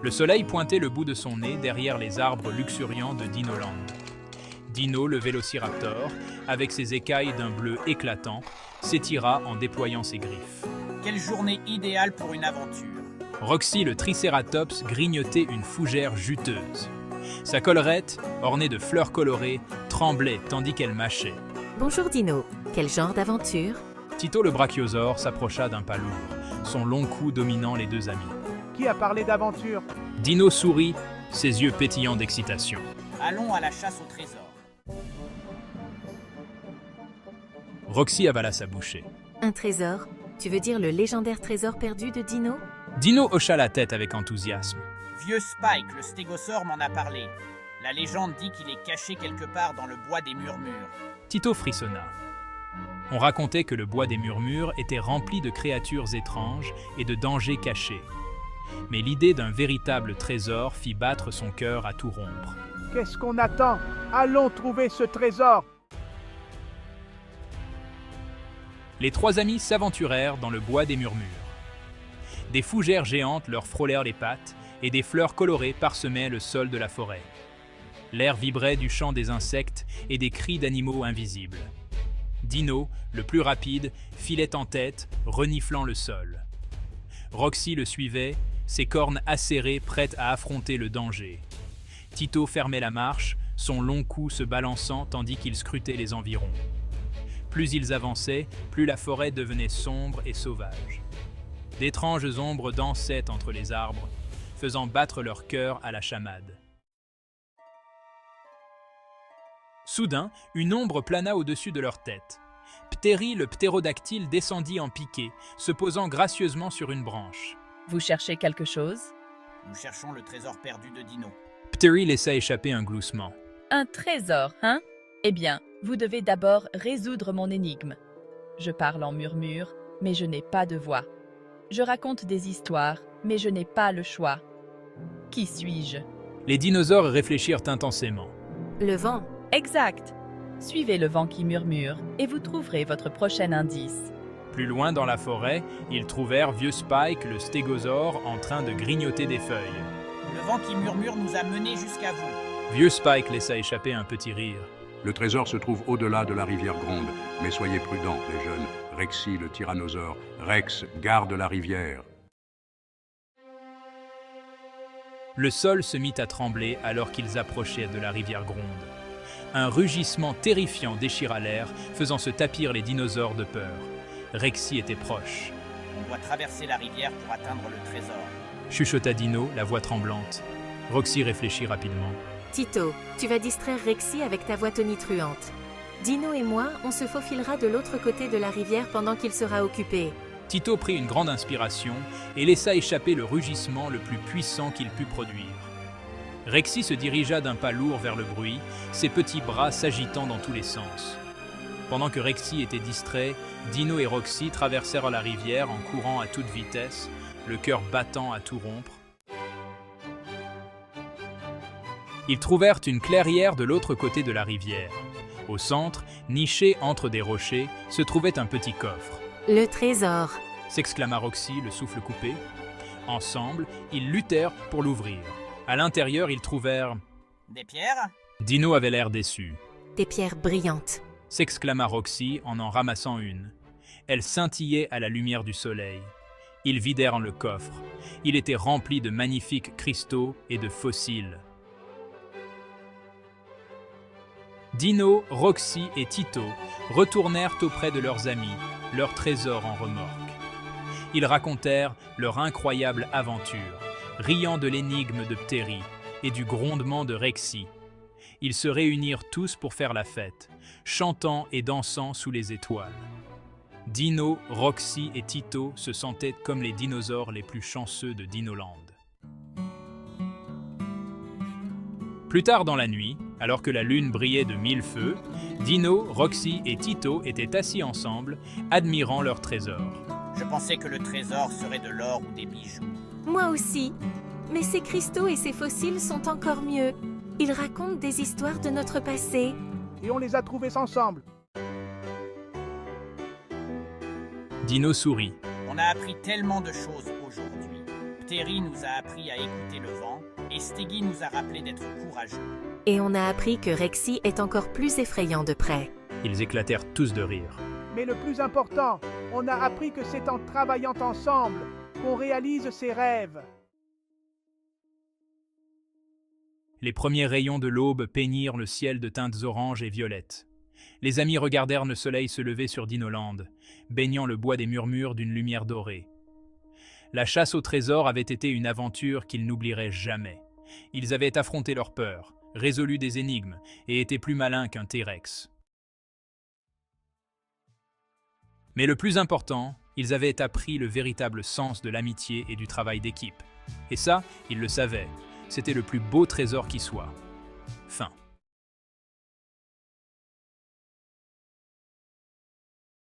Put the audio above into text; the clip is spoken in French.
Le soleil pointait le bout de son nez derrière les arbres luxuriants de Dinoland. Dino, le vélociraptor, avec ses écailles d'un bleu éclatant, s'étira en déployant ses griffes. Quelle journée idéale pour une aventure. Roxy, le tricératops, grignotait une fougère juteuse. Sa collerette, ornée de fleurs colorées, tremblait tandis qu'elle mâchait. Bonjour Dino, quel genre d'aventure? Tito le brachiosaure s'approcha d'un pas lourd, son long cou dominant les deux amis. Qui a parlé d'aventure? Dino sourit, ses yeux pétillants d'excitation. Allons à la chasse au trésor. Roxy avala sa bouchée. Un trésor? Tu veux dire le légendaire trésor perdu de Dino? Dino hocha la tête avec enthousiasme. Vieux Spike, le stégosaure, m'en a parlé. La légende dit qu'il est caché quelque part dans le bois des murmures. Tito frissonna. On racontait que le bois des murmures était rempli de créatures étranges et de dangers cachés. Mais l'idée d'un véritable trésor fit battre son cœur à tout rompre. Qu'est-ce qu'on attend? Allons trouver ce trésor! Les trois amis s'aventurèrent dans le bois des murmures. Des fougères géantes leur frôlèrent les pattes et des fleurs colorées parsemaient le sol de la forêt. L'air vibrait du chant des insectes et des cris d'animaux invisibles. Dino, le plus rapide, filait en tête, reniflant le sol. Roxy le suivait, ses cornes acérées prêtes à affronter le danger. Tito fermait la marche, son long cou se balançant tandis qu'il scrutait les environs. Plus ils avançaient, plus la forêt devenait sombre et sauvage. D'étranges ombres dansaient entre les arbres, faisant battre leur cœur à la chamade. Soudain, une ombre plana au-dessus de leur tête. Ptéry, le ptérodactyle, descendit en piqué, se posant gracieusement sur une branche. Vous cherchez quelque chose? Nous cherchons le trésor perdu de Dino. Ptéry laissa échapper un gloussement. Un trésor, hein? Eh bien, vous devez d'abord résoudre mon énigme. Je parle en murmure, mais je n'ai pas de voix. Je raconte des histoires, mais je n'ai pas le choix. Qui suis-je? Les dinosaures réfléchirent intensément. Le vent. Exact. Suivez le vent qui murmure et vous trouverez votre prochain indice. Plus loin dans la forêt, ils trouvèrent vieux Spike, le stégosaure, en train de grignoter des feuilles. Le vent qui murmure nous a menés jusqu'à vous. Vieux Spike laissa échapper un petit rire. Le trésor se trouve au-delà de la rivière Gronde, mais soyez prudents, les jeunes. Rexy, le tyrannosaure. Rex, garde la rivière. Le sol se mit à trembler alors qu'ils approchaient de la rivière Gronde. Un rugissement terrifiant déchira l'air, faisant se tapir les dinosaures de peur. Rexy était proche. On doit traverser la rivière pour atteindre le trésor. Chuchota Dino, la voix tremblante. Roxy réfléchit rapidement. Tito, tu vas distraire Rexy avec ta voix tonitruante. Dino et moi, on se faufilera de l'autre côté de la rivière pendant qu'il sera occupé. Tito prit une grande inspiration et laissa échapper le rugissement le plus puissant qu'il put produire. Rexy se dirigea d'un pas lourd vers le bruit, ses petits bras s'agitant dans tous les sens. Pendant que Rexy était distrait, Dino et Roxy traversèrent la rivière en courant à toute vitesse, le cœur battant à tout rompre. Ils trouvèrent une clairière de l'autre côté de la rivière. Au centre, niché entre des rochers, se trouvait un petit coffre. Le trésor! S'exclama Roxy, le souffle coupé. Ensemble, ils luttèrent pour l'ouvrir. À l'intérieur, ils trouvèrent... Des pierres? Dino avait l'air déçu. Des pierres brillantes. S'exclama Roxy en ramassant une. Elle scintillait à la lumière du soleil. Ils vidèrent le coffre. Il était rempli de magnifiques cristaux et de fossiles. Dino, Roxy et Tito retournèrent auprès de leurs amis, leur trésor en remorque. Ils racontèrent leur incroyable aventure, riant de l'énigme de Ptéry et du grondement de Rexy. Ils se réunirent tous pour faire la fête, chantant et dansant sous les étoiles. Dino, Roxy et Tito se sentaient comme les dinosaures les plus chanceux de Dinoland. Plus tard dans la nuit, alors que la lune brillait de mille feux, Dino, Roxy et Tito étaient assis ensemble, admirant leur trésor. Je pensais que le trésor serait de l'or ou des bijoux. Moi aussi. Mais ces cristaux et ces fossiles sont encore mieux. Ils racontent des histoires de notre passé. Et on les a trouvés ensemble. Dino sourit. On a appris tellement de choses aujourd'hui. Terry nous a appris à écouter le vent, et Steggy nous a rappelé d'être courageux. Et on a appris que Rexy est encore plus effrayant de près. Ils éclatèrent tous de rire. Mais le plus important, on a appris que c'est en travaillant ensemble qu'on réalise ses rêves. Les premiers rayons de l'aube peignirent le ciel de teintes oranges et violettes. Les amis regardèrent le soleil se lever sur Dinoland, baignant le bois des murmures d'une lumière dorée. La chasse au trésor avait été une aventure qu'ils n'oublieraient jamais. Ils avaient affronté leur peur, résolu des énigmes et étaient plus malins qu'un T-Rex. Mais le plus important, ils avaient appris le véritable sens de l'amitié et du travail d'équipe. Et ça, ils le savaient. C'était le plus beau trésor qui soit. Fin.